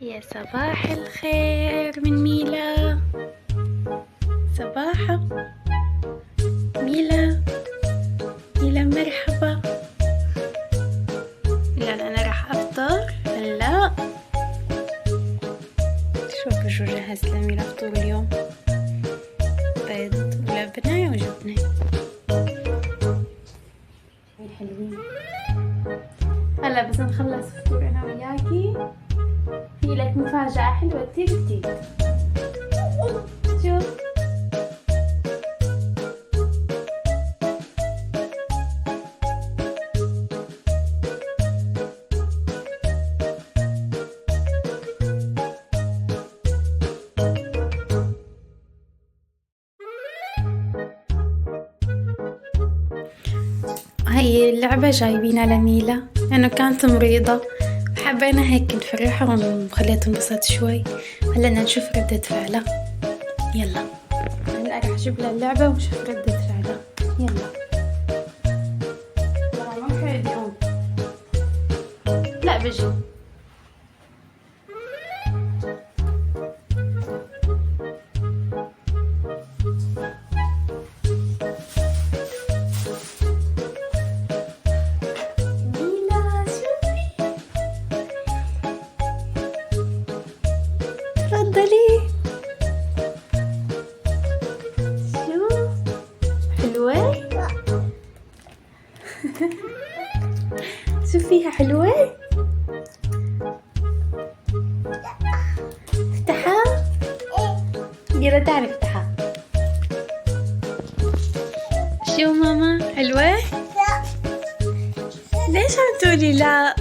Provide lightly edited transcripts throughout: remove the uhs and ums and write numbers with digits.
يا صباح الخير من ميلا. صباحا ميلا. ميلا مرحبا. الآن أنا راح أفطر هلا. شوف شو جهزت لميلا فطور اليوم، بيض ولبنة وجبنة حلوين. هلا بس نخلص فطور أنا وياكي في لك مفاجأة حلوة كتير كتير. شوف هاي اللعبة جايبينها لميلا لأنه كانت مريضة، حبينا هيك نفرحها ونخليها تنبسط شوي. هلا بدنا نشوف ردة فعلها. يلا هلا رح اجيب لها اللعبة ونشوف ردة فعلها. يلا ما حد يقوم. لا بجي. تفضلي. شو حلوة؟ شو فيها حلوة؟ افتحها. يلا تعالي افتحها. شو ماما حلوة؟ ليش عم تقولي لا؟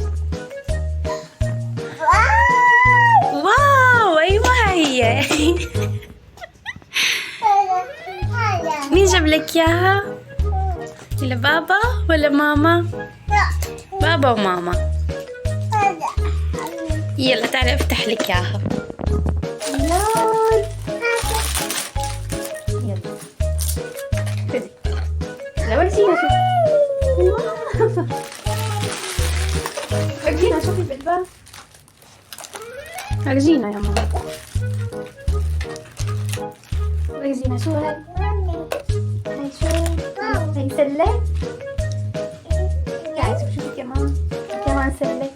واو ايوه هي. مين جاب لك اياها؟ لبابا ولا ماما؟ بابا وماما. يلا تعالي افتح لك اياها. يلا خذي. لا ورجينا شوفي. ورجينا شوفي بالباب. ورجينا يا ماما. ورجينا شو هاي؟ هاي شو؟ هاي سلة؟ تعالي شوفي كمان. كمان سلة.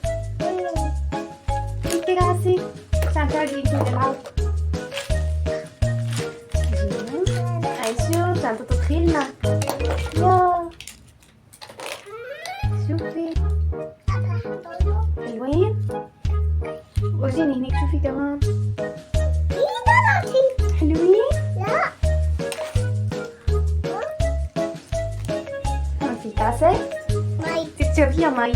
هيك راسي عشان تعرفي تلعب. هاي شو؟ عشان تطبخي لنا. يا شوفي حلوين. ورجيني هنيك شوفي كمان. حلوين؟ لا ما في كاسة؟ مي تشربيها مي.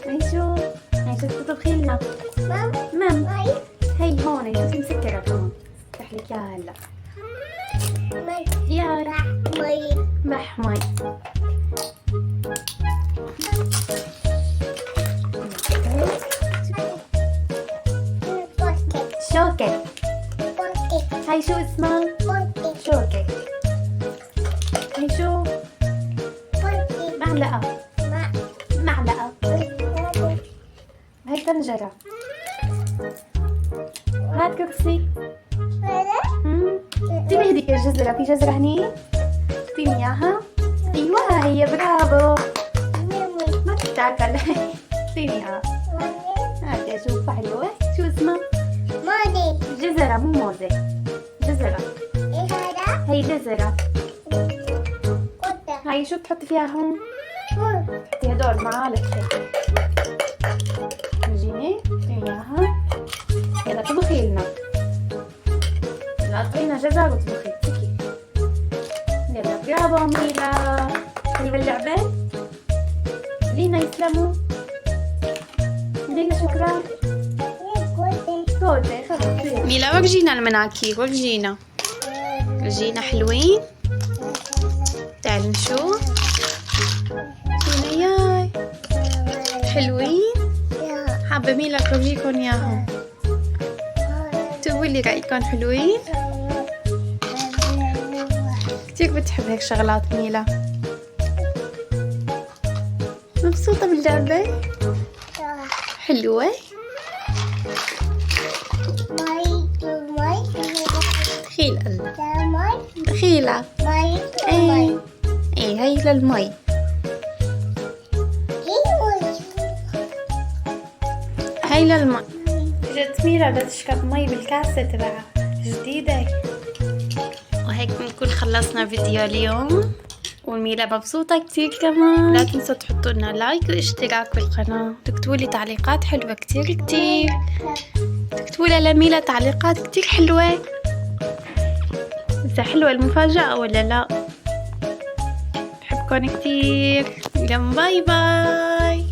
هاي شو؟ هاي شو تطبخي لنا؟ مام مي. هي هون شوفي مسكرة كمان. افتح لك اياها هلا. مي يا مي مح مي. شوكة. هاي شو اسمها؟ شوكة. هاي شو؟ معلقة. معلقة. هاي طنجرة. هات كرسي. اعطيني هديك الجزرة، في جزرة هني؟ اعطيني اياها. ايوه هي برافو. ما تتاكل. اعطيني اياها. هات اشوفها حلوة. شو اسمها؟ جزرة مو موزة. جزرة. هي جزرة. هاي شو بتحطي فيها هون؟ حطي هدول معالق هيك. جيني اياها. يلا طبخي لنا. يلا اعطينا جزر وطبخي. تكي. يلا برافو ميلا. حلوة اللعبة؟ لينا يسلموا. لينا شكرا. ميلا ورجينا المناكير. ورجينا حلوين. تعالي نشوف. شوفينا ياي حلوين. حابة ميلا تورجيكم اياهم. تقولي رأيكم حلوين؟ كتير بتحب هيك شغلات ميلا. مبسوطة باللعبة؟ حلوة؟ دخيل الله دخيلة. ايه ايه هاي للمي. هاي للمي. جت ميرا بتشرب مي بالكاسة تبعها جديدة. وهيك بنكون خلصنا فيديو اليوم، وميلا مبسوطة كتير كمان. لا تنسوا تحطوا لنا لايك واشتراك بالقناة، تكتبوا لي تعليقات حلوة كتير كتير. تكتبوا لميلا تعليقات كتير حلوة. إذا حلوة المفاجأة ولا لا. بحبكم كتير. باي باي.